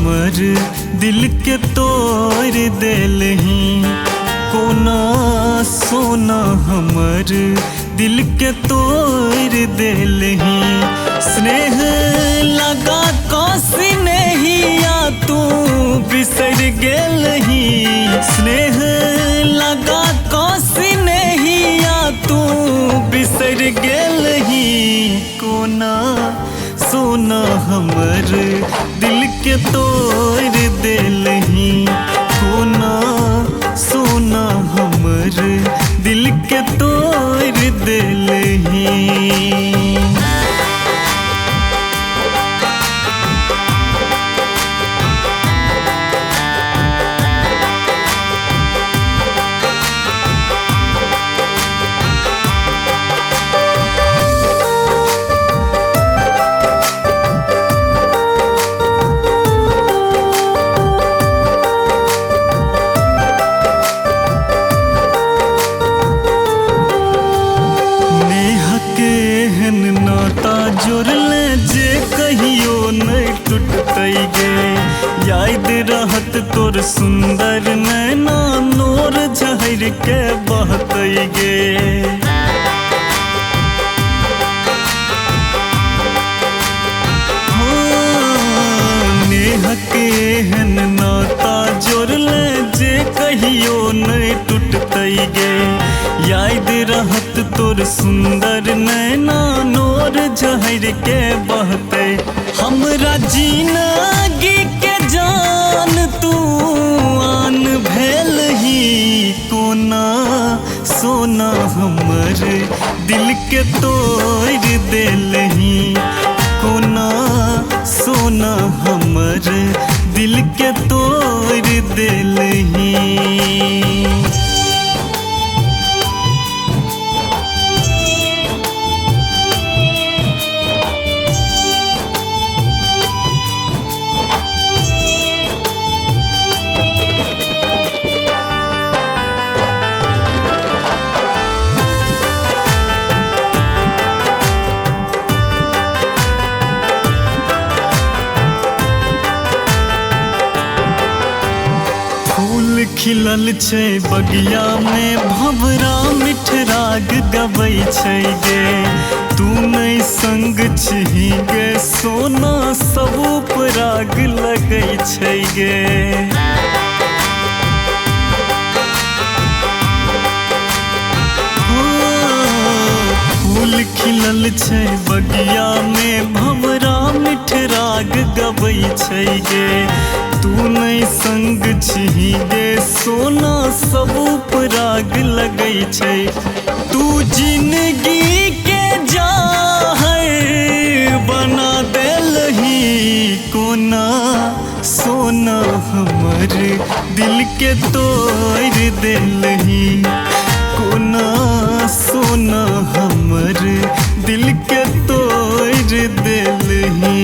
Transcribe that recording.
हमर दिल के तोड़ देलही। कोना सोना हमर दिल के तोड़ देलही। स्नेह लगा कौसी नहिया तू बिसर गेलही। स्नेह लगा कौसी नहिया तू बिसर गेलही। कोना सोना हमर दिल के तोड़ देलही। कोना सोना हमर दिल के तोड़ देलही। नाता जोड़ले जे कहियो नहीं टूटतै गे। याद रहत तोर सुंदर नैना नोर झहर के बहतै गे। नेह के एहन नाता जोड़ले जे कहियो नहीं टूटतै गे। याद रहत तोर सुंदर नैना नोर झहर के बहते। हमरा जिंदगी के जान तू आन भेलही। कोना सोना हमर दिल के तोड़ देलही। कोना सोना हमर दिल के तोड़ देलही। खिलल छै बगिया में भंवरा मीठ राग गबै छै गे। तू नहीं संग छिही गे सोना सब उपराग लगै छै गे। फूल खिलल छै बगिया में भंवरा मीठ राग गबै छै गे। तू नहीं संग छिही गे सोना सब उपराग लगै छै। तू जिंदगी के जहर बना देलही। कोना सोना हमर दिल के तोड़ देलही। कोना सोना हमर दिल के तोड़ देलही।